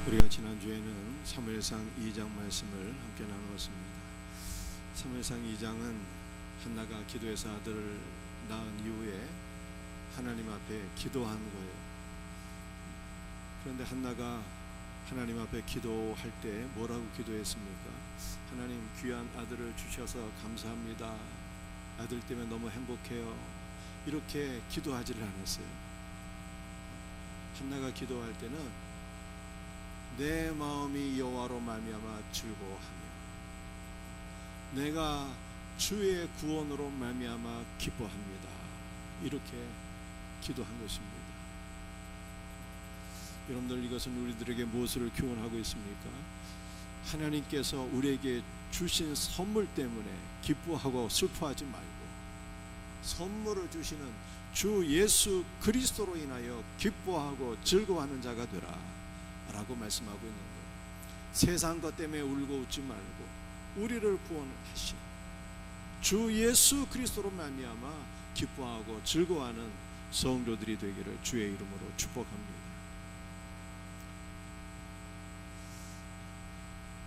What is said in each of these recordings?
우리가 지난주에는 사무엘상 2장 말씀을 함께 나누었습니다. 사무엘상 2장은 한나가 기도해서 아들을 낳은 이후에 하나님 앞에 기도한 거예요. 그런데 한나가 하나님 앞에 기도할 때 뭐라고 기도했습니까? 하나님, 귀한 아들을 주셔서 감사합니다. 아들 때문에 너무 행복해요. 이렇게 기도하지를 않았어요. 한나가 기도할 때는 내 마음이 여호와로 말미암아 즐거워하며 내가 주의 구원으로 말미암아 기뻐합니다. 이렇게 기도한 것입니다. 여러분들, 이것은 우리들에게 무엇을 교훈하고 있습니까? 하나님께서 우리에게 주신 선물 때문에 기뻐하고 슬퍼하지 말고 선물을 주시는 주 예수 그리스도로 인하여 기뻐하고 즐거워하는 자가 되라 라고 말씀하고 있는 거예요. 세상 것 때문에 울고 웃지 말고 우리를 구원하신 주 예수 그리스도로 말미암아 기뻐하고 즐거워하는 성도들이 되기를 주의 이름으로 축복합니다.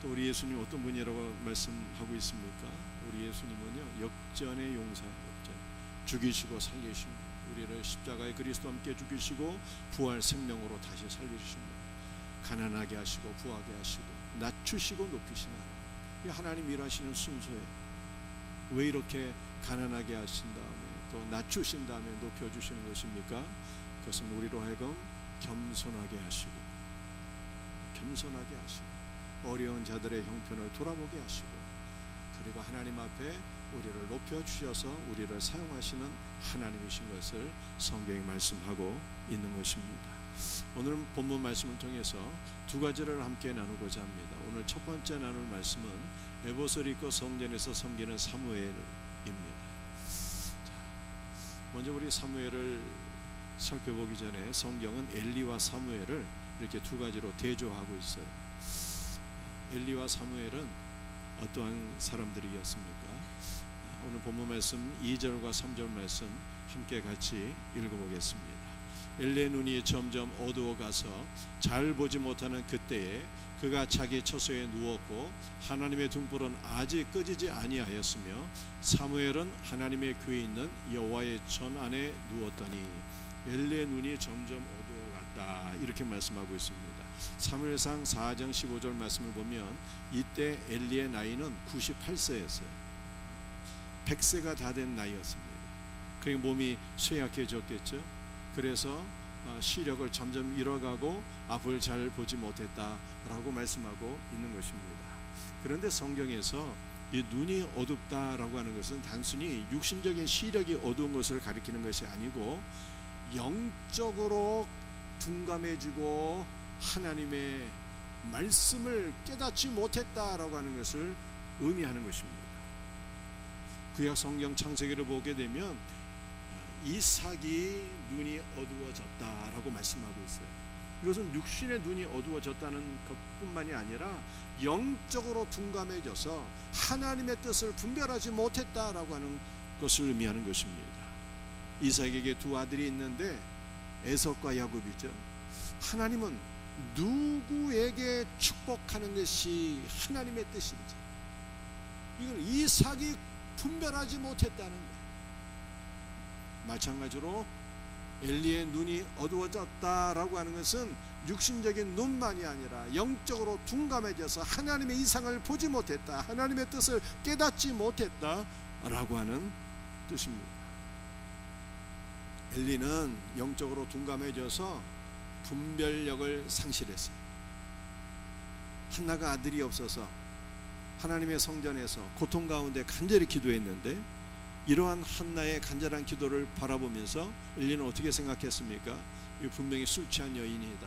또 우리 예수님 어떤 분이라고 말씀하고 있습니까? 우리 예수님은요, 역전의 용사, 역전, 죽이시고 살리시고 우리를 십자가의 그리스도 함께 죽이시고 부활 생명으로 다시 살리십니다. 가난하게 하시고 부하게 하시고 낮추시고 높이시나, 이 하나님 일하시는 순서예요. 왜 이렇게 가난하게 하신 다음에 또 낮추신 다음에 높여주시는 것입니까? 그것은 우리로 하여금 겸손하게 하시고 어려운 자들의 형편을 돌아보게 하시고, 그리고 하나님 앞에 우리를 높여주셔서 우리를 사용하시는 하나님이신 것을 성경이 말씀하고 있는 것입니다. 오늘 본문 말씀을 통해서 두 가지를 함께 나누고자 합니다. 오늘 첫 번째 나눌 말씀은 에봇을 입고 성전에서 섬기는 사무엘입니다. 먼저 우리 사무엘을 살펴보기 전에 성경은 엘리와 사무엘을 이렇게 두 가지로 대조하고 있어요. 엘리와 사무엘은 어떠한 사람들이었습니까? 오늘 본문 말씀 2절과 3절 말씀 함께 같이 읽어보겠습니다. 엘리의 눈이 점점 어두워가서 잘 보지 못하는 그때에 그가 자기 처소에 누웠고 하나님의 등불은 아직 꺼지지 아니하였으며 사무엘은 하나님의 교회에 있는 여호와의 전 안에 누웠더니 엘리의 눈이 점점 어두워갔다, 이렇게 말씀하고 있습니다. 사무엘상 4장 15절 말씀을 보면 이때 엘리의 나이는 98세였어요. 100세가 다 된 나이였습니다. 그의 몸이 쇠약해졌겠죠. 그래서 시력을 점점 잃어가고 앞을 잘 보지 못했다라고 말씀하고 있는 것입니다. 그런데 성경에서 이 눈이 어둡다라고 하는 것은 단순히 육신적인 시력이 어두운 것을 가리키는 것이 아니고 영적으로 둔감해지고 하나님의 말씀을 깨닫지 못했다라고 하는 것을 의미하는 것입니다. 구약 성경 창세기를 보게 되면 이삭이 눈이 어두워졌다라고 말씀하고 있어요. 이것은 육신의 눈이 어두워졌다는 것뿐만이 아니라 영적으로 둔감해져서 하나님의 뜻을 분별하지 못했다라고 하는 것을 의미하는 것입니다. 이삭에게 두 아들이 있는데 에석과 야곱이죠. 하나님은 누구에게 축복하는 것이 하나님의 뜻인지 이걸 이삭이 분별하지 못했다는 거예요. 마찬가지로 엘리의 눈이 어두워졌다라고 하는 것은 육신적인 눈만이 아니라 영적으로 둔감해져서 하나님의 이상을 보지 못했다, 하나님의 뜻을 깨닫지 못했다라고 하는 뜻입니다. 엘리는 영적으로 둔감해져서 분별력을 상실했어요. 한나가 아들이 없어서 하나님의 성전에서 고통 가운데 간절히 기도했는데 이러한 한나의 간절한 기도를 바라보면서 엘리는 어떻게 생각했습니까? 이 분명히 술 취한 여인이다,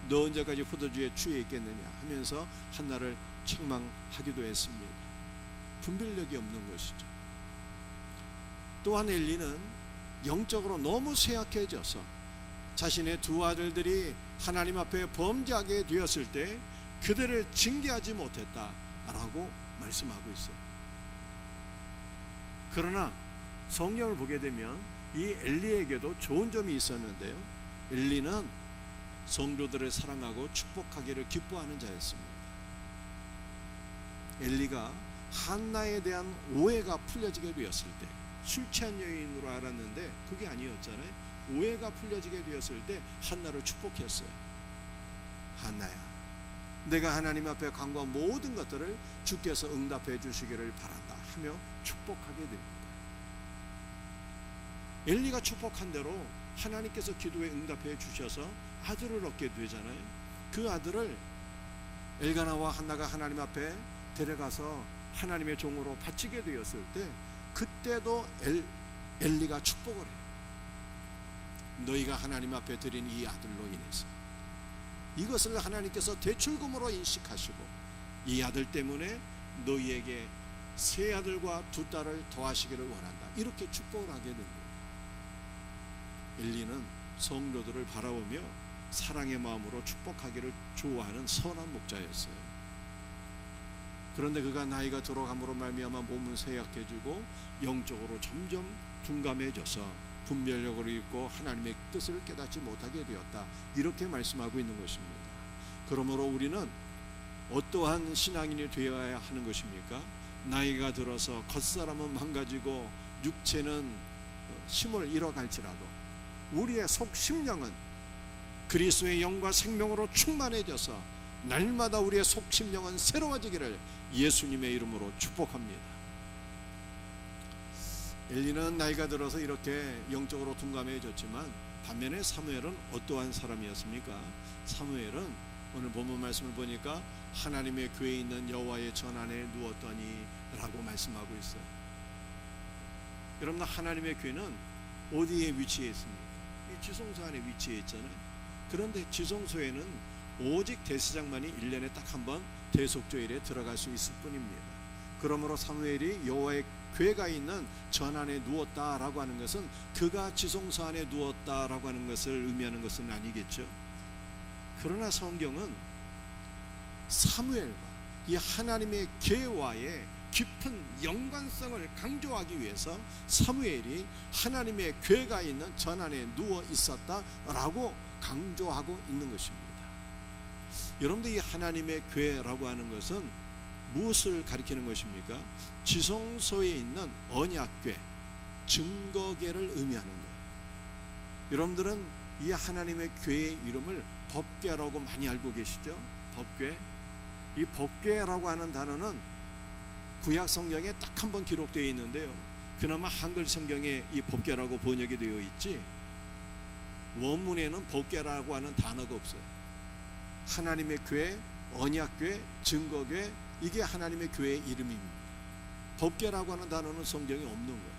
너 언제까지 포도주에 취해 있겠느냐 하면서 한나를 책망하기도 했습니다. 분별력이 없는 것이죠. 또한 엘리는 영적으로 너무 쇠약해져서 자신의 두 아들들이 하나님 앞에 범죄하게 되었을 때 그들을 징계하지 못했다라고 말씀하고 있어요. 그러나 성경을 보게 되면 이 엘리에게도 좋은 점이 있었는데요. 엘리는 성도들을 사랑하고 축복하기를 기뻐하는 자였습니다. 엘리가 한나에 대한 오해가 풀려지게 되었을 때, 술 취한 여인으로 알았는데 그게 아니었잖아요. 오해가 풀려지게 되었을 때 한나를 축복했어요. 한나야, 내가 하나님 앞에 간구한 모든 것들을 주께서 응답해 주시기를 바란다 하며 축복하게 됩니다. 엘리가 축복한 대로 하나님께서 기도에 응답해 주셔서 아들을 얻게 되잖아요. 그 아들을 엘가나와 한나가 하나님 앞에 데려가서 하나님의 종으로 바치게 되었을 때, 그때도 엘리가 축복을 해요. 너희가 하나님 앞에 드린 이 아들로 인해서 이것을 하나님께서 대출금으로 인식하시고 이 아들 때문에 너희에게 세 아들과 두 딸을 더하시기를 원한다, 이렇게 축복을 하게 된 거예요. 엘리는 성도들을 바라보며 사랑의 마음으로 축복하기를 좋아하는 선한 목자였어요. 그런데 그가 나이가 들어감으로 말미암아 몸은 쇠약해지고 영적으로 점점 둔감해져서 분별력을 잃고 하나님의 뜻을 깨닫지 못하게 되었다, 이렇게 말씀하고 있는 것입니다. 그러므로 우리는 어떠한 신앙인이 되어야 하는 것입니까? 나이가 들어서 겉사람은 망가지고 육체는 힘을 잃어갈지라도 우리의 속 심령은 그리스도의 영과 생명으로 충만해져서 날마다 우리의 속 심령은 새로워지기를 예수님의 이름으로 축복합니다. 엘리는 나이가 들어서 이렇게 영적으로 둔감해졌지만 반면에 사무엘은 어떠한 사람이었습니까? 사무엘은 오늘 본문 말씀을 보니까 하나님의 교회에 있는 여호와의 전 안에 누웠더니 라고 말씀하고 있어요. 여러분, 하나님의 교회는 어디에 위치해 있습니까? 이 지성소 안에 위치해 있잖아요. 그런데 지성소에는 오직 대제사장만이 1년에 딱 한 번 대속죄일에 들어갈 수 있을 뿐입니다. 그러므로 사무엘이 여호와의 교회가 있는 전 안에 누웠다라고 하는 것은 그가 지성소 안에 누웠다라고 하는 것을 의미하는 것은 아니겠죠. 그러나 성경은 사무엘과 이 하나님의 교회와의 깊은 연관성을 강조하기 위해서 사무엘이 하나님의 교회가 있는 전 안에 누워 있었다라고 강조하고 있는 것입니다. 여러분들, 이 하나님의 교회라고 하는 것은 무엇을 가리키는 것입니까? 지성소에 있는 언약궤, 증거궤를 의미하는 거예요. 여러분들은 이 하나님의 교회의 이름을 법궤라고 많이 알고 계시죠? 법궤. 이 법궤라고 하는 단어는 구약 성경에 딱 한 번 기록되어 있는데요, 그나마 한글 성경에 이 법궤라고 번역이 되어 있지 원문에는 법궤라고 하는 단어가 없어요. 하나님의 교회, 언약궤, 증거궤, 이게 하나님의 교회의 이름입니다. 법궤라고 하는 단어는 성경에 없는 거예요.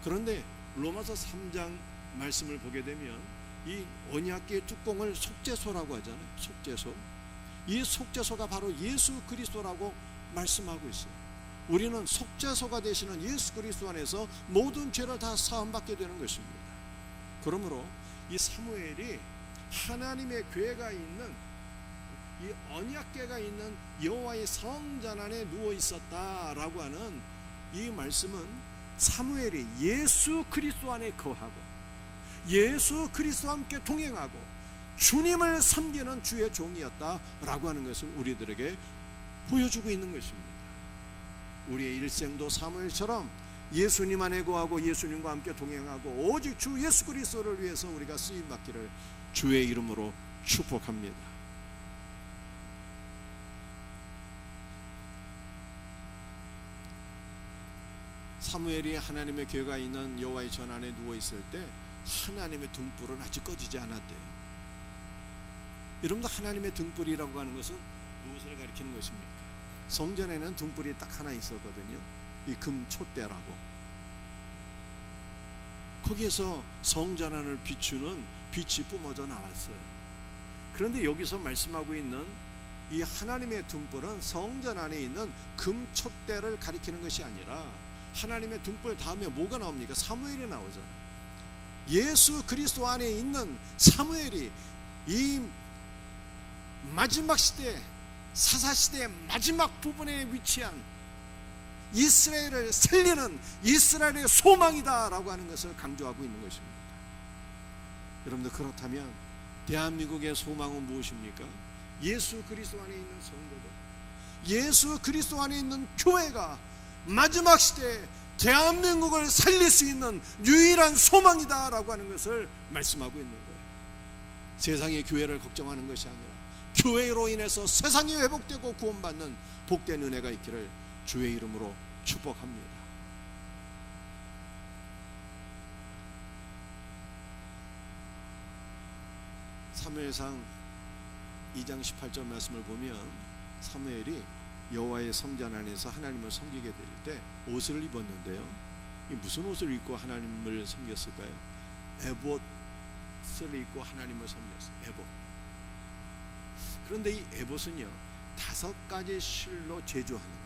그런데 로마서 3장 말씀을 보게 되면 이 언약궤 뚜껑을 속죄소라고 하잖아요. 속죄소. 이 속죄소가 바로 예수 그리스도라고 말씀하고 있어요. 우리는 속죄소가 되시는 예수 그리스도 안에서 모든 죄를 다 사함받게 되는 것입니다. 그러므로 이 사무엘이 하나님의 교회가 있는 이 언약궤가 있는 여호와의 성전 안에 누워 있었다라고 하는 이 말씀은 사무엘이 예수 그리스도 안에 거하고 예수 그리스도와 함께 동행하고 주님을 섬기는 주의 종이었다라고 하는 것을 우리들에게 보여주고 있는 것입니다. 우리의 일생도 사무엘처럼 예수님 안에 거하고 예수님과 함께 동행하고 오직 주 예수 그리스도를 위해서 우리가 쓰임받기를 주의 이름으로 축복합니다. 사무엘이 하나님의 교회가 있는 여호와의 전 안에 누워 있을 때 하나님의 등불은 아직 꺼지지 않았대요. 여러분들, 하나님의 등불이라고 하는 것은 무엇을 가리키는 것입니까? 성전에는 등불이 딱 하나 있었거든요. 이 금촛대라고. 거기에서 성전 안을 비추는 빛이 뿜어져 나왔어요. 그런데 여기서 말씀하고 있는 이 하나님의 등불은 성전 안에 있는 금촛대를 가리키는 것이 아니라 하나님의 등불 다음에 뭐가 나옵니까? 사무엘이 나오잖아요. 예수 그리스도 안에 있는 사무엘이 이 마지막 시대, 사사시대의 마지막 부분에 위치한 이스라엘을 살리는 이스라엘의 소망이다 라고 하는 것을 강조하고 있는 것입니다. 여러분들, 그렇다면 대한민국의 소망은 무엇입니까? 예수 그리스도 안에 있는 성도들, 예수 그리스도 안에 있는 교회가 마지막 시대에 대한민국을 살릴 수 있는 유일한 소망이다라고 하는 것을 말씀하고 있는 거예요. 세상의 교회를 걱정하는 것이 아니라 교회로 인해서 세상이 회복되고 구원받는 복된 은혜가 있기를 주의 이름으로 축복합니다. 사무엘상 2장 18절 말씀을 보면 사무엘이 여호와의 성전 안에서 하나님을 섬기게 될 때 옷을 입었는데요, 이 무슨 옷을 입고 하나님을 섬겼을까요? 에봇을 입고 하나님을 섬겼어요. 에봇. 그런데 이 에봇은요 5가지 실로 제조하는 거예요.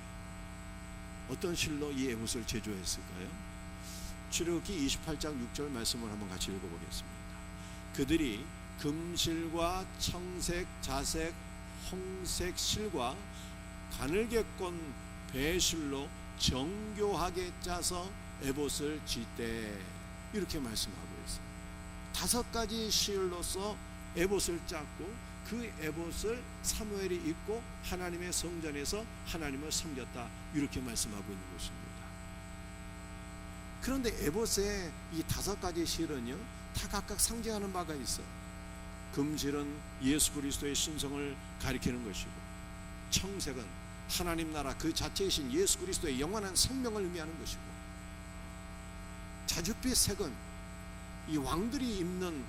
어떤 실로 이 에봇을 제조했을까요? 출애굽기 28장 6절 말씀을 한번 같이 읽어보겠습니다. 그들이 금실과 청색, 자색, 홍색 실과 가늘게 꼰 배실로 정교하게 짜서 에봇을 짓되, 이렇게 말씀하고 있어요. 5가지 실로서 에봇을 짰고 그 에봇을 사무엘이 입고 하나님의 성전에서 하나님을 섬겼다, 이렇게 말씀하고 있는 것입니다. 그런데 에봇의 이 5가지 실은요 다 각각 상징하는 바가 있어요. 금실은 예수 그리스도의 신성을 가리키는 것이고, 청색은 하나님 나라 그 자체이신 예수 그리스도의 영원한 생명을 의미하는 것이고, 자줏빛 색은 이 왕들이 입는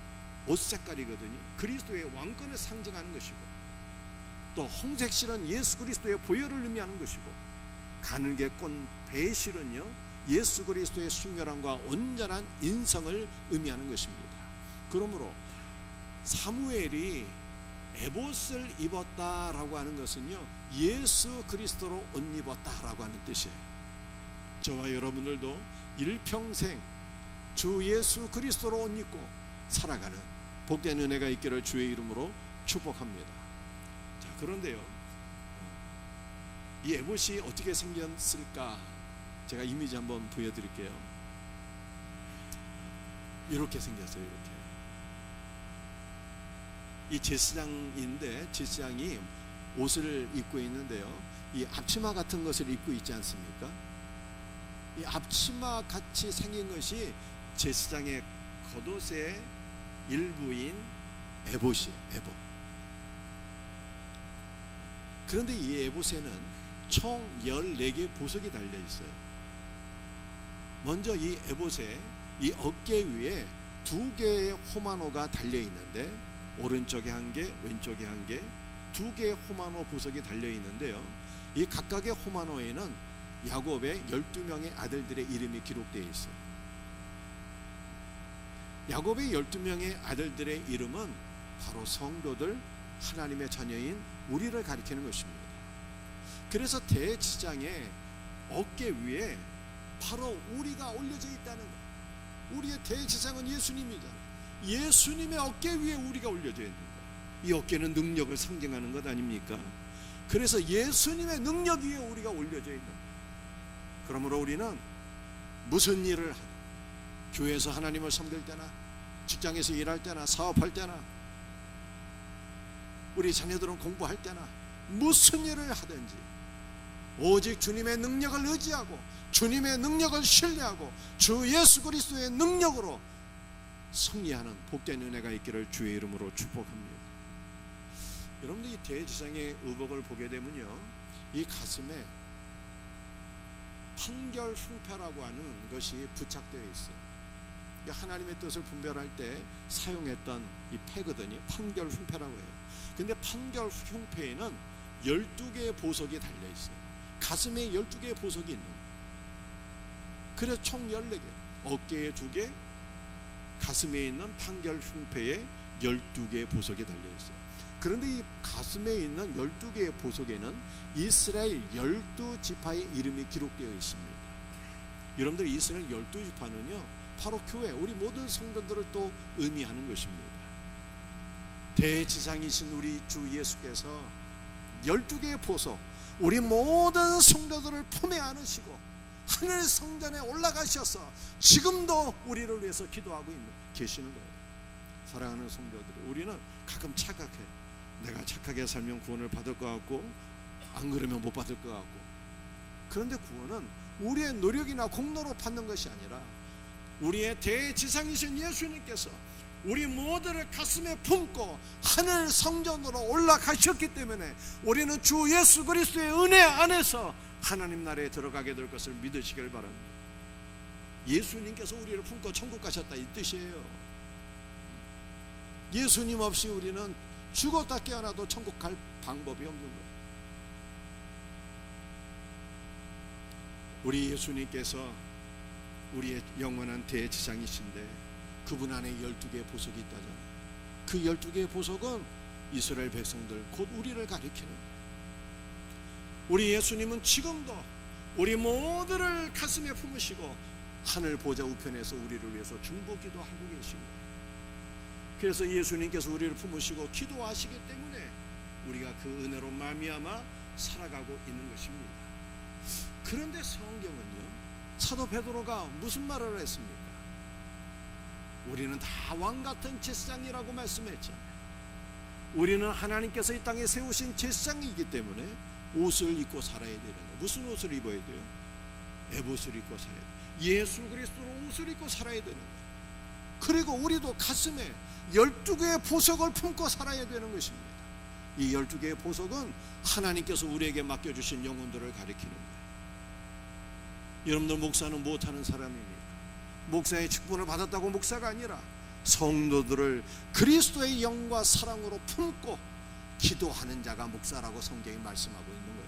옷 색깔이거든요. 그리스도의 왕권을 상징하는 것이고, 또 홍색실은 예수 그리스도의 보혈을 의미하는 것이고, 가늘게 꼰 배실은요 예수 그리스도의 순결함과 온전한 인성을 의미하는 것입니다. 그러므로 사무엘이 에봇을 입었다라고 하는 것은요 예수 그리스도로 옷 입었다라고 하는 뜻이에요. 저와 여러분들도 일평생 주 예수 그리스도로 옷 입고 살아가는 복된 은혜가 있기를 주의 이름으로 축복합니다. 자, 그런데요 이 에봇이 어떻게 생겼을까, 제가 이미지 한번 보여드릴게요. 이렇게 생겼어요. 이렇게. 이 제사장인데, 제사장이 옷을 입고 있는데요, 이 앞치마 같은 것을 입고 있지 않습니까? 이 앞치마 같이 생긴 것이 제사장의 겉옷의 일부인 에봇이에요. 에봇. 그런데 이 에봇에는 총 14개의 보석이 달려 있어요. 먼저 이 에봇의 이 어깨 위에 2개의 호마노가 달려 있는데, 오른쪽에 1개, 왼쪽에 1개, 2개의 호마노 보석이 달려 있는데요, 이 각각의 호마노에는 야곱의 12명의 아들들의 이름이 기록되어 있어요. 야곱의 12명의 아들들의 이름은 바로 성도들, 하나님의 자녀인 우리를 가리키는 것입니다. 그래서 대제사장의 어깨 위에 바로 우리가 올려져 있다는 거예요. 우리의 대제사장은 예수님이잖아요. 예수님의 어깨 위에 우리가 올려져 있는 거예요. 이 어깨는 능력을 상징하는 것 아닙니까? 그래서 예수님의 능력 위에 우리가 올려져 있는 거예요. 그러므로 우리는 무슨 일을 하든, 교회에서 하나님을 섬길 때나, 직장에서 일할 때나, 사업할 때나, 우리 자녀들은 공부할 때나, 무슨 일을 하든지 오직 주님의 능력을 의지하고 주님의 능력을 신뢰하고 주 예수 그리스도의 능력으로 승리하는 복된 은혜가 있기를 주의 이름으로 축복합니다. 여러분들 이 대제사장의 의복을 보게 되면요, 이 가슴에 판결 흉패라고 하는 것이 부착되어 있어요. 하나님의 뜻을 분별할 때 사용했던 이 패거든요. 판결 흉패라고 해요. 근데 판결 흉패에는 12개의 보석이 달려 있어요. 가슴에 12개의 보석이 있는 거예요. 그래서 총 14개, 어깨에 2개, 가슴에 있는 판결 흉패에 12개의 보석이 달려 있어요. 그런데 이 가슴에 있는 12개의 보석에는 이스라엘 12지파의 이름이 기록되어 있습니다. 여러분들, 이스라엘 12지파는요 바로 교회, 우리 모든 성도들을 또 의미하는 것입니다. 대지상이신 우리 주 예수께서 12개의 보석, 우리 모든 성도들을 품에 안으시고 하늘 성전에 올라가셔서 지금도 우리를 위해서 기도하고 계시는 거예요. 사랑하는 성도들, 우리는 가끔 착각해. 내가 착하게 살면 구원을 받을 것 같고 안 그러면 못 받을 것 같고. 그런데 구원은 우리의 노력이나 공로로 받는 것이 아니라 우리의 대지상이신 예수님께서 우리 모두를 가슴에 품고 하늘 성전으로 올라가셨기 때문에 우리는 주 예수 그리스도의 은혜 안에서 하나님 나라에 들어가게 될 것을 믿으시길 바랍니다. 예수님께서 우리를 품고 천국 가셨다 이 뜻이에요. 예수님 없이 우리는 죽었다 깨어나도 천국 갈 방법이 없는 거예요. 우리 예수님께서 우리의 영원한 대지상이신데 그분 안에 12개의 보석이 있다잖아요. 그 12개의 보석은 이스라엘 백성들 곧 우리를 가리키는 거예요. 우리 예수님은 지금도 우리 모두를 가슴에 품으시고 하늘 보좌 우편에서 우리를 위해서 중보기도 하고 계십니다. 그래서 예수님께서 우리를 품으시고 기도하시기 때문에 우리가 그 은혜로 말미암아 살아가고 있는 것입니다. 그런데 성경은요, 사도 베드로가 무슨 말을 했습니까? 우리는 다 왕같은 제사장이라고 말씀했잖아요. 우리는 하나님께서 이 땅에 세우신 제사장이기 때문에 옷을 입고 살아야 되는 거예요. 무슨 옷을 입어야 돼요? 에봇을 입고 살아야 돼요. 예수 그리스도로 옷을 입고 살아야 되는 거예요. 그리고 우리도 가슴에 12개의 보석을 품고 살아야 되는 것입니다. 이 12개의 보석은 하나님께서 우리에게 맡겨주신 영혼들을 가리키는 거예요. 여러분들, 목사는 못하는 사람입니까? 목사의 직분을 받았다고 목사가 아니라 성도들을 그리스도의 영과 사랑으로 품고 기도하는 자가 목사라고 성경이 말씀하고 있는 거예요.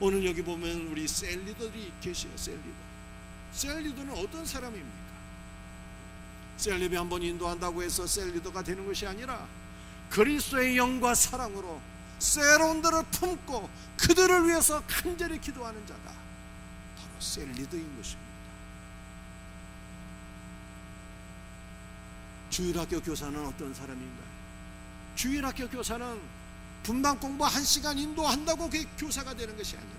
오늘 여기 보면 우리 셀리더들이 계세요. 셀리더는 어떤 사람입니까? 셀리비 한번 인도한다고 해서 셀리더가 되는 것이 아니라 그리스도의 영과 사랑으로 세론들을 품고 그들을 위해서 간절히 기도하는 자가 바로 셀리더인 것입니다. 주일학교 교사는 어떤 사람인가요? 주일학교 교사는 분방 공부 1시간 인도한다고 그게 교사가 되는 것이 아니라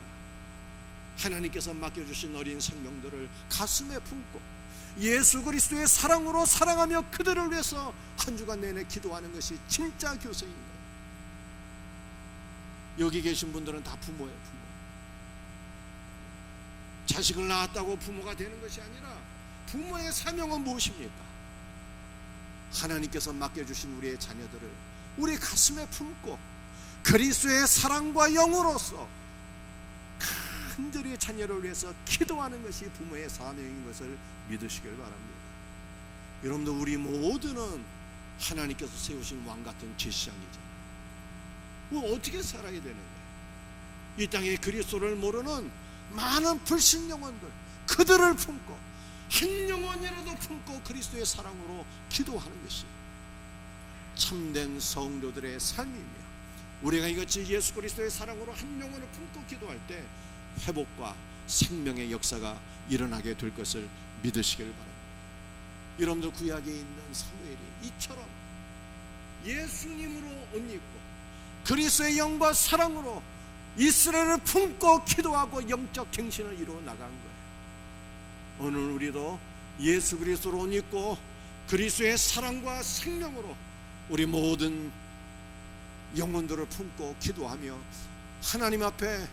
하나님께서 맡겨주신 어린 생명들을 가슴에 품고 예수 그리스도의 사랑으로 사랑하며 그들을 위해서 한 주간 내내 기도하는 것이 진짜 교사인 거예요. 여기 계신 분들은 다 부모예요. 부모. 자식을 낳았다고 부모가 되는 것이 아니라 부모의 사명은 무엇입니까? 하나님께서 맡겨주신 우리의 자녀들을 우리 가슴에 품고 그리스도의 사랑과 영으로서 간절히 자녀를 위해서 기도하는 것이 부모의 사명인 것을 믿으시길 바랍니다. 여러분들, 우리 모두는 하나님께서 세우신 왕같은 제사장이잖아요. 어떻게 살아야 되는 거예요? 이 땅에 그리스도를 모르는 많은 불신 영혼들, 그들을 품고 한 영혼이라도 품고 그리스도의 사랑으로 기도하는 것이 참된 성도들의 삶이며, 우리가 이같이 예수 그리스도의 사랑으로 한 영혼을 품고 기도할 때 회복과 생명의 역사가 일어나게 될 것을 믿으시길 바랍니다. 여러분들, 구약에 있는 사무엘이 이처럼 예수님으로 옷 입고 그리스도의 영과 사랑으로 이스라엘을 품고 기도하고 영적 갱신을 이루어 나간 거예요. 오늘 우리도 예수 그리스도로 옷 입고 그리스도의 사랑과 생명으로 우리 모든 영혼들을 품고 기도하며 하나님 앞에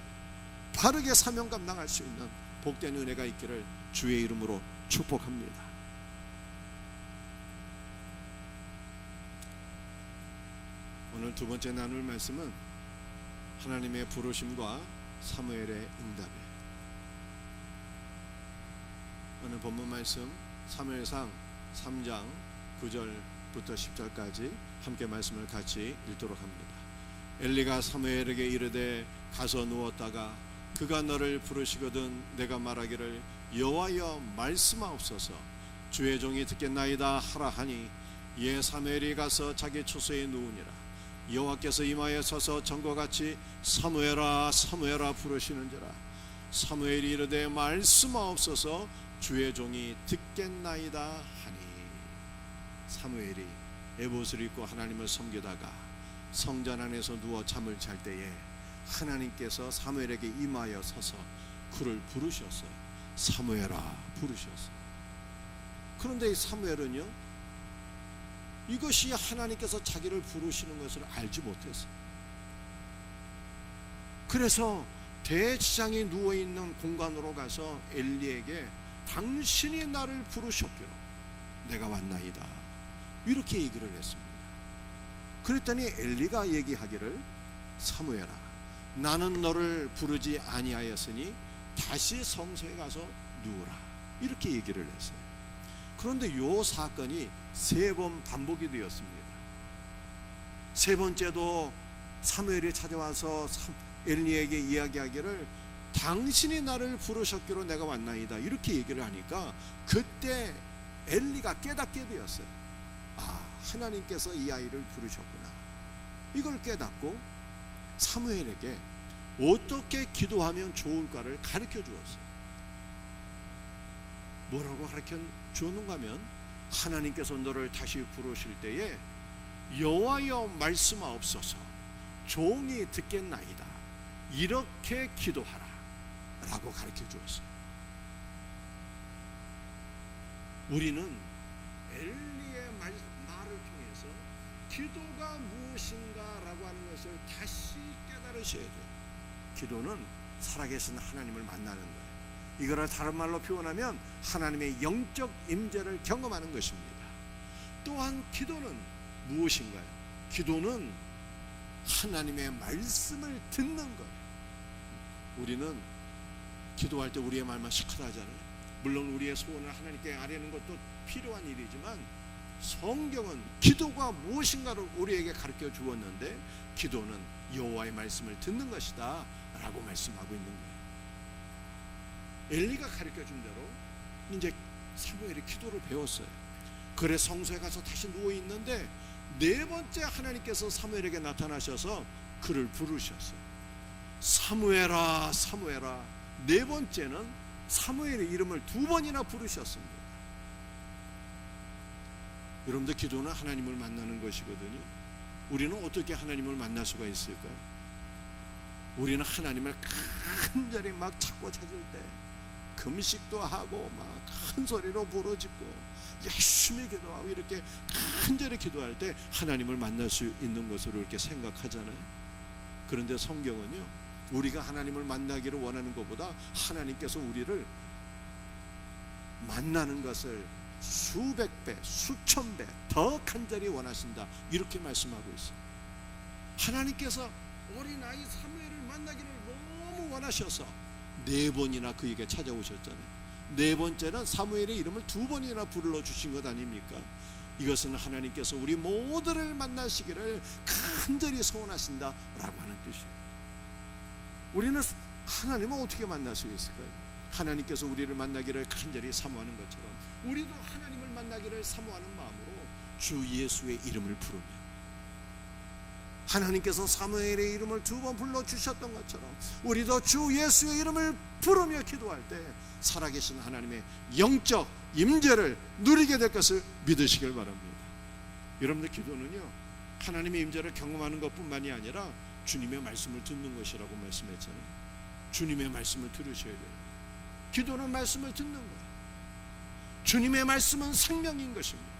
바르게 사명 감당할 수 있는 복된 은혜가 있기를 주의 이름으로 축복합니다. 오늘 두 번째 나눌 말씀은 하나님의 부르심과 사무엘의 응답이에요. 오늘 본문 말씀 사무엘상 3장 9절부터 10절까지 함께 말씀을 같이 읽도록 합니다. 엘리가 사무엘에게 이르되 가서 누웠다가 그가 너를 부르시거든 내가 말하기를 여호와여 말씀하옵소서. 주의 종이 듣겠나이다 하라 하니 예 사무엘이 가서 자기 초소에 누우니라. 여호와께서 이마에 서서 전과 같이 사무엘아 사무엘아 부르시는지라. 사무엘이 이르되 말씀하옵소서. 주의 종이 듣겠나이다 하니 사무엘이 에봇을 입고 하나님을 섬기다가 성전 안에서 누워 잠을 잘 때에 하나님께서 사무엘에게 임하여 서서 그를 부르셨어요. 사무엘아 부르셨어요. 그런데 이 사무엘은요 이것이 하나님께서 자기를 부르시는 것을 알지 못했어요. 그래서 대지장이 누워있는 공간으로 가서 엘리에게 당신이 나를 부르셨기로 내가 왔나이다, 이렇게 얘기를 했습니다. 그랬더니 엘리가 얘기하기를 사무엘아, 나는 너를 부르지 아니하였으니 다시 성소에 가서 누우라, 이렇게 얘기를 했어요. 그런데 이 사건이 3번 반복이 되었습니다. 3번째도 사무엘이 찾아와서 엘리에게 이야기하기를 당신이 나를 부르셨기로 내가 왔나이다, 이렇게 얘기를 하니까 그때 엘리가 깨닫게 되었어요. 아, 하나님께서 이 아이를 부르셨구나. 이걸 깨닫고 사무엘에게 어떻게 기도하면 좋을까를 가르쳐 주었어요. 뭐라고 가르쳐 주었는가 하면, 하나님께서 너를 다시 부르실 때에 여호와여 말씀하옵소서, 종이 듣겠나이다, 이렇게 기도하라 라고 가르쳐 주었어요. 우리는 엘리의 말을 통해서 기도가 무엇인가 라고 하는 것을 다시 깨달으셔야 돼요. 기도는 살아계신 하나님을 만나는 거예요. 이거를 다른 말로 표현하면 하나님의 영적 임재를 경험하는 것입니다. 또한 기도는 무엇인가요? 기도는 하나님의 말씀을 듣는 거예요. 우리는 기도할 때 우리의 말만 시크하다 하잖아요. 물론 우리의 소원을 하나님께 아뢰는 것도 필요한 일이지만 성경은 기도가 무엇인가를 우리에게 가르쳐 주었는데, 기도는 여호와의 말씀을 듣는 것이다 라고 말씀하고 있는 거예요. 엘리가 가르쳐 준 대로 이제 사무엘이 기도를 배웠어요. 그래 성소에 가서 다시 누워 있는데 4번째 하나님께서 사무엘에게 나타나셔서 그를 부르셨어요. 사무엘아, 사무엘아. 4번째는 사무엘의 이름을 2번이나 부르셨습니다. 여러분들, 기도는 하나님을 만나는 것이거든요. 우리는 어떻게 하나님을 만날 수가 있을까요? 우리는 하나님을 간절히 막 찾고 찾을 때 금식도 하고 막 큰 소리로 부르짖고 열심히 기도하고 이렇게 간절히 기도할 때 하나님을 만날 수 있는 것으로 이렇게 생각하잖아요. 그런데 성경은요, 우리가 하나님을 만나기를 원하는 것보다 하나님께서 우리를 만나는 것을 수백 배, 수천 배 더 간절히 원하신다, 이렇게 말씀하고 있어요. 하나님께서 어린아이 사무엘을 만나기를 너무 원하셔서 4번이나 그에게 찾아오셨잖아요. 4번째는 사무엘의 이름을 2번이나 불러주신 것 아닙니까? 이것은 하나님께서 우리 모두를 만나시기를 간절히 소원하신다라고 하는 뜻이에요. 우리는 하나님을 어떻게 만날 수 있을까요? 하나님께서 우리를 만나기를 간절히 사모하는 것처럼 우리도 하나님을 만나기를 사모하는 마음으로 주 예수의 이름을 부르며, 하나님께서 사무엘의 이름을 2번 불러주셨던 것처럼 우리도 주 예수의 이름을 부르며 기도할 때 살아계신 하나님의 영적 임재를 누리게 될 것을 믿으시길 바랍니다. 여러분들, 기도는요, 하나님의 임재를 경험하는 것뿐만이 아니라 주님의 말씀을 듣는 것이라고 말씀했잖아요. 주님의 말씀을 들으셔야 돼요. 기도는 말씀을 듣는 거예요. 주님의 말씀은 생명인 것입니다.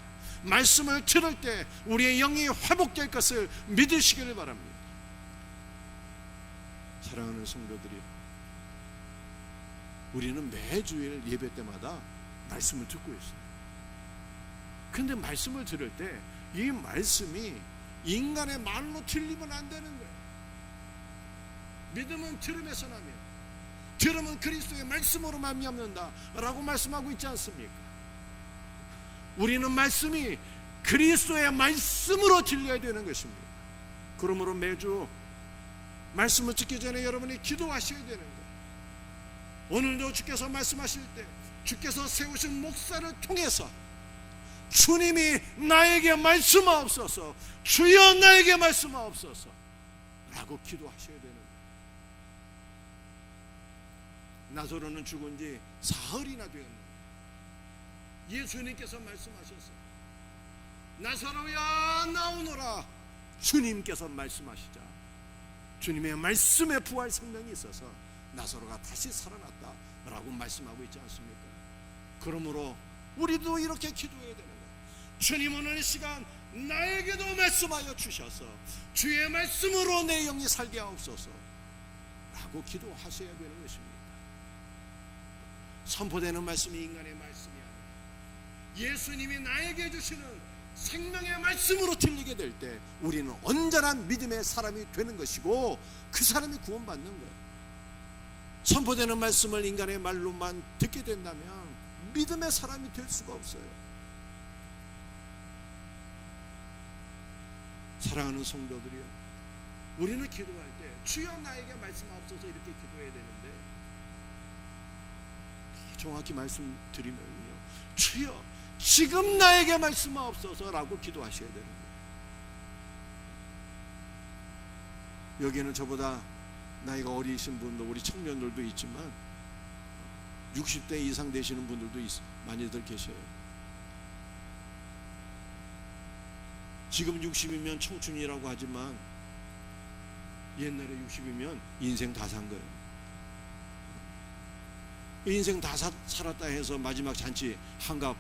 말씀을 들을 때 우리의 영이 회복될 것을 믿으시기를 바랍니다. 사랑하는 성도들이요, 우리는 매주일 예배 때마다 말씀을 듣고 있어요. 그런데 말씀을 들을 때 이 말씀이 인간의 말로 들리면 안 되는 거예요. 믿음은 들음에서 나며 들음은 그리스도의 말씀으로 말미암는다 라고 말씀하고 있지 않습니까? 우리는 말씀이 그리스도의 말씀으로 들려야 되는 것입니다. 그러므로 매주 말씀을 듣기 전에 여러분이 기도하셔야 되는 거예요. 오늘도 주께서 말씀하실 때 주께서 세우신 목사를 통해서 주님이 나에게 말씀하옵소서, 주여 나에게 말씀하옵소서 라고 기도하셔야 되는 거예요. 나사로는 죽은 지 사흘이나 되었는데 예수님께서 말씀하셔서 나사로야 나오너라, 주님께서 말씀하시자 주님의 말씀에 부활 생명이 있어서 나사로가 다시 살아났다 라고 말씀하고 있지 않습니까? 그러므로 우리도 이렇게 기도해야 되는 거예요. 주님 오늘 이 시간 나에게도 말씀하여 주셔서 주의 말씀으로 내 영이 살게 하옵소서 라고 기도하셔야 되는 것입니다. 선포되는 말씀이 인간의 말씀이 아니라 예수님이 나에게 주시는 생명의 말씀으로 들리게 될 때 우리는 온전한 믿음의 사람이 되는 것이고 그 사람이 구원받는 거예요. 선포되는 말씀을 인간의 말로만 듣게 된다면 믿음의 사람이 될 수가 없어요. 사랑하는 성도들이요, 우리는 기도할 때 주여 나에게 말씀하옵소서 이렇게 기도해야 되는데 정확히 말씀드리면요, 주여 지금 나에게 말씀하옵소서 라고 기도하셔야 되는 거예요. 여기에는 저보다 나이가 어리신 분도 우리 청년들도 있지만 60대 이상 되시는 분들도 많이들 계셔요. 지금 60이면 청춘이라고 하지만 옛날에 60이면 인생 다 산 거예요. 인생 다 살았다 해서 마지막 잔치 한갑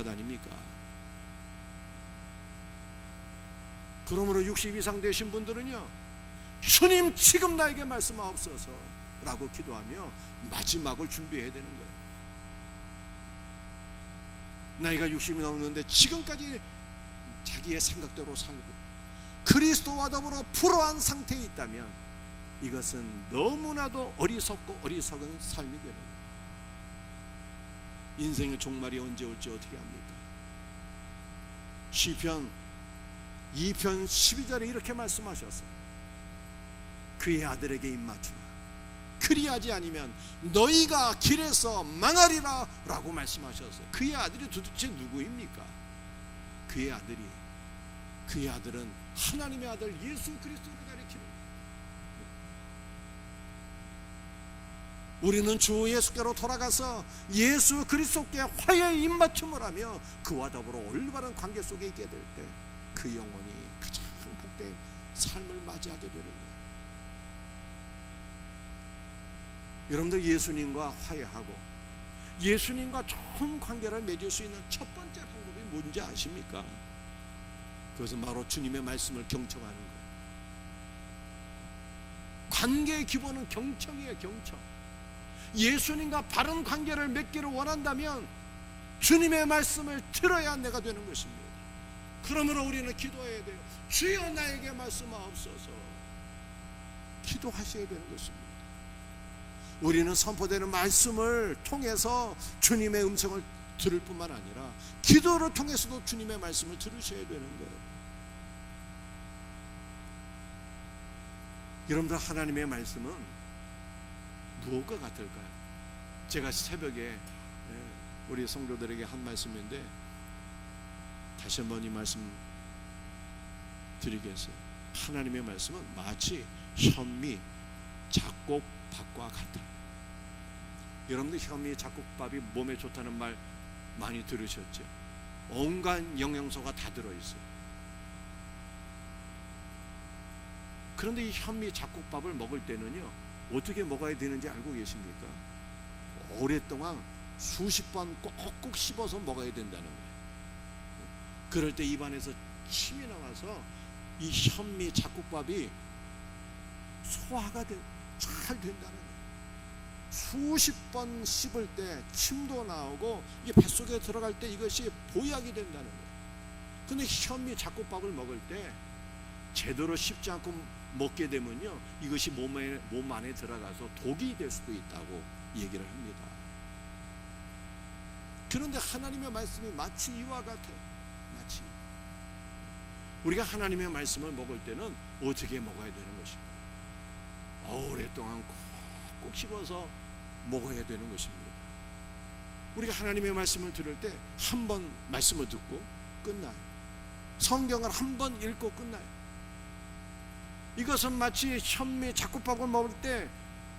아닙니까? 그러므로 60 이상 되신 분들은요, 주님 지금 나에게 말씀하옵소서 라고 기도하며 마지막을 준비해야 되는 거예요. 나이가 60이 넘었는데 지금까지 자기의 생각대로 살고 그리스도와 더불어 불화한 상태에 있다면 이것은 너무나도 어리석고 어리석은 삶이 되는 거예요. 인생의 종말이 언제 올지 어떻게 합니까? 시편 2편 12절에 이렇게 말씀하셨어요. 그의 아들에게 입맞추라. 그리하지 아니면 너희가 길에서 망하리라 라고 말씀하셨어요. 그의 아들이 도대체 누구입니까? 그의 아들은 하나님의 아들 예수 그리스도를 가리키는 거예요. 우리는 주 예수께로 돌아가서 예수 그리스도께 화해의 입맞춤을 하며 그와 더불어 올바른 관계 속에 있게 될 때 그 영혼이 가장 복된 삶을 맞이하게 되는 거예요. 여러분들 예수님과 화해하고 예수님과 좋은 관계를 맺을 수 있는 첫 번째 방법이 뭔지 아십니까? 그것은 바로 주님의 말씀을 경청하는 거예요. 관계의 기본은 경청이에요. 경청. 예수님과 바른 관계를 맺기를 원한다면 주님의 말씀을 들어야 내가 되는 것입니다. 그러므로 우리는 기도해야 돼요. 주여 나에게 말씀하옵소서. 기도하셔야 되는 것입니다. 우리는 선포되는 말씀을 통해서 주님의 음성을 들을 뿐만 아니라 기도를 통해서도 주님의 말씀을 들으셔야 되는 거예요. 여러분들 하나님의 말씀은 무엇과 같을까요? 제가 새벽에 우리 성도들에게 한 말씀인데 다시 한번 이 말씀 드리겠어요. 하나님의 말씀은 마치 현미 잡곡밥과 같다. 여러분들 현미 잡곡밥이 몸에 좋다는 말 많이 들으셨죠? 온갖 영양소가 다 들어있어요. 그런데 이 현미 잡곡밥을 먹을 때는요, 어떻게 먹어야 되는지 알고 계십니까? 오랫동안 수십 번 꼭꼭 씹어서 먹어야 된다는 거예요. 그럴 때 입안에서 침이 나와서 이 현미 잡곡밥이 소화가 잘 된다는 거예요. 수십 번 씹을 때 침도 나오고 이게 뱃속에 들어갈 때 이것이 보약이 된다는 거예요. 근데 현미 잡곡밥을 먹을 때 제대로 씹지 않고 먹게 되면요, 이것이 몸 안에 들어가서 독이 될 수도 있다고 얘기를 합니다. 그런데 하나님의 말씀이 마치 이와 같아요. 마치 우리가 하나님의 말씀을 먹을 때는 어떻게 먹어야 되는 것입니까? 오랫동안 꼭 씹어서 먹어야 되는 것입니다. 우리가 하나님의 말씀을 들을 때 한 번 말씀을 듣고 끝나요. 성경을 한 번 읽고 끝나요. 이것은 마치 현미 잡곡밥을 먹을 때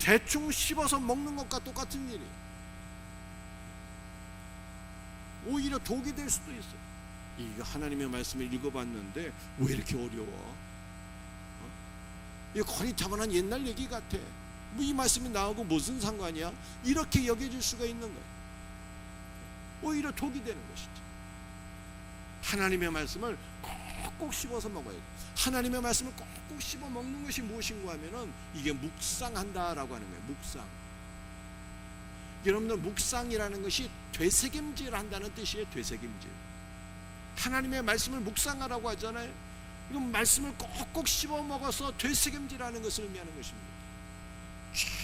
대충 씹어서 먹는 것과 똑같은 일이에요. 오히려 독이 될 수도 있어요. 이거 하나님의 말씀을 읽어봤는데 왜 이렇게 어려워? 이거 거리타분한 옛날 얘기 같아. 뭐 이 말씀이 나하고 무슨 상관이야? 이렇게 여겨질 수가 있는 거예요. 오히려 독이 되는 것이죠. 하나님의 말씀을 꼭꼭 씹어서 먹어야 돼요. 하나님의 말씀을 꼭꼭 씹어 먹는 것이 무엇인가 하면은 이게 묵상한다라고 하는 거예요. 묵상. 여러분들, 묵상이라는 것이 되새김질한다는 뜻이에요. 되새김질. 하나님의 말씀을 묵상하라고 하잖아요. 이건 말씀을 꼭꼭 씹어 먹어서 되새김질하는 것을 의미하는 것입니다.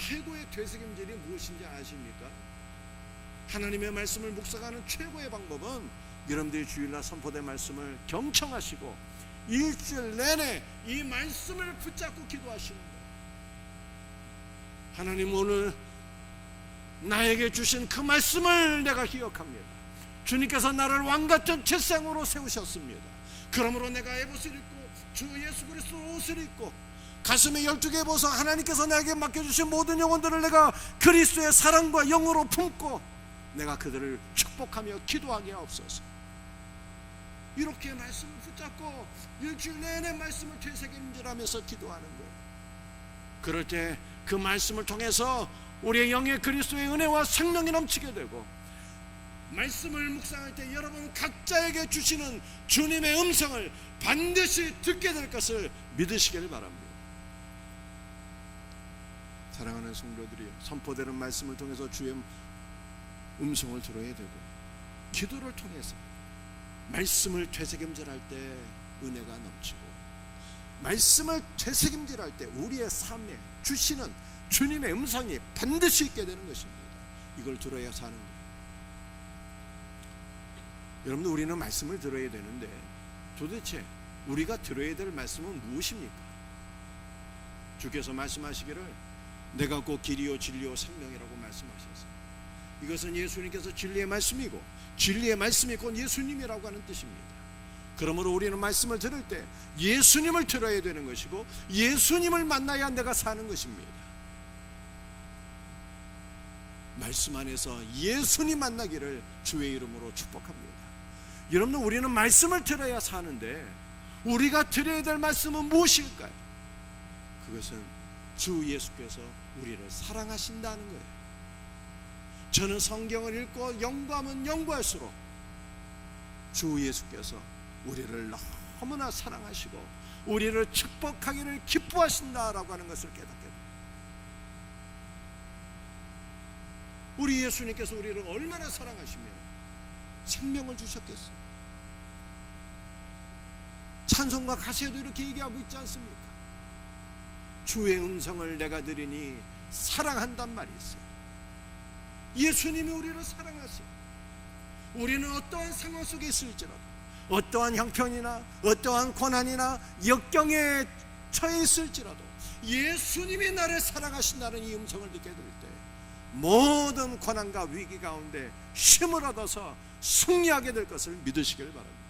최고의 되새김질이 무엇인지 아십니까? 하나님의 말씀을 묵상하는 최고의 방법은 여러분들이 주일날 선포된 말씀을 경청하시고 일주일 내내 이 말씀을 붙잡고 기도하시는 거예요. 하나님, 오늘 나에게 주신 그 말씀을 내가 기억합니다. 주님께서 나를 왕같은 책상으로 세우셨습니다. 그러므로 내가 에봇을 입고 주 예수 그리스도 옷을 입고 가슴에 12개 벗어 하나님께서 나에게 맡겨주신 모든 영혼들을 내가 그리스도의 사랑과 영으로 품고 내가 그들을 축복하며 기도하게 하옵소서. 이렇게 말씀을 붙잡고 일주일 내내 말씀을 되새김질하면서 기도하는 거예요. 그럴 때 그 말씀을 통해서 우리의 영의 그리스도의 은혜와 생명이 넘치게 되고, 말씀을 묵상할 때 여러분 각자에게 주시는 주님의 음성을 반드시 듣게 될 것을 믿으시길 바랍니다. 사랑하는 성도들이 선포되는 말씀을 통해서 주의 음성을 들어야 되고, 기도를 통해서 말씀을 되새김질할 때 은혜가 넘치고, 말씀을 되새김질할 때 우리의 삶에 주시는 주님의 음성이 반드시 있게 되는 것입니다. 이걸 들어야 사는 거예요. 여러분들, 우리는 말씀을 들어야 되는데 도대체 우리가 들어야 될 말씀은 무엇입니까? 주께서 말씀하시기를 내가 곧 길이요 진리요 생명이라고 말씀하셨어요. 이것은 예수님께서 진리의 말씀이고 진리의 말씀이 곧 예수님이라고 하는 뜻입니다. 그러므로 우리는 말씀을 들을 때 예수님을 들어야 되는 것이고 예수님을 만나야 내가 사는 것입니다. 말씀 안에서 예수님 만나기를 주의 이름으로 축복합니다. 여러분, 우리는 말씀을 들어야 사는데 우리가 들어야 될 말씀은 무엇일까요? 그것은 주 예수께서 우리를 사랑하신다는 거예요. 저는 성경을 읽고 연구하면 연구할수록 주 예수께서 우리를 너무나 사랑하시고 우리를 축복하기를 기뻐하신다라고 하는 것을 깨닫게 됩니다. 우리 예수님께서 우리를 얼마나 사랑하시며 생명을 주셨겠어요. 찬송가 가사에도 이렇게 얘기하고 있지 않습니까? 주의 음성을 내가 들으니 사랑한단 말이 있어요. 예수님이 우리를 사랑하세요. 우리는 어떠한 상황 속에 있을지라도, 어떠한 형편이나 어떠한 고난이나 역경에 처해 있을지라도 예수님이 나를 사랑하신다는 이 음성을 듣게 될 때 모든 고난과 위기 가운데 힘을 얻어서 승리하게 될 것을 믿으시길 바랍니다.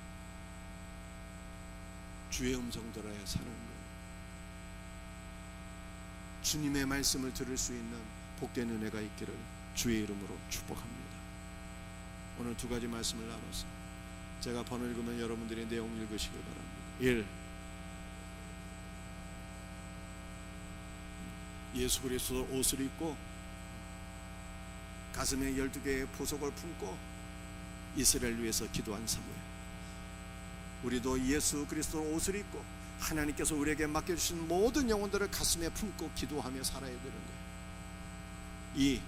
주의 음성 들어야 사는 거예요. 주님의 말씀을 들을 수 있는 복된 은혜가 있기를 주의 이름으로 축복합니다. 오늘 두 가지 말씀을 나눠서 제가 번호 읽으면 여러분들이 내용 읽으시길 바랍니다. 1. 예수 그리스도 옷을 입고 가슴에 12개의 보석을 품고 이스라엘 위해서 기도한 사무엘. 우리도 예수 그리스도 옷을 입고 하나님께서 우리에게 맡겨주신 모든 영혼들을 가슴에 품고 기도하며 살아야 되는 거예요. 2.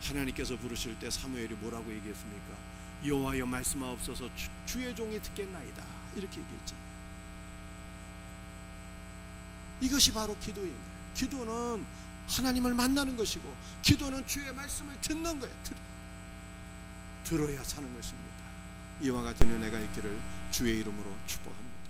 하나님께서 부르실 때 사무엘이 뭐라고 얘기했습니까? 여호와여 말씀하옵소서 주의 종이 듣겠나이다, 이렇게 얘기했잖아요. 이것이 바로 기도입니다. 기도는 하나님을 만나는 것이고 기도는 주의 말씀을 듣는 거예요. 들어야 사는 것입니다. 이와 같은 은혜가 있기를 주의 이름으로 축복합니다.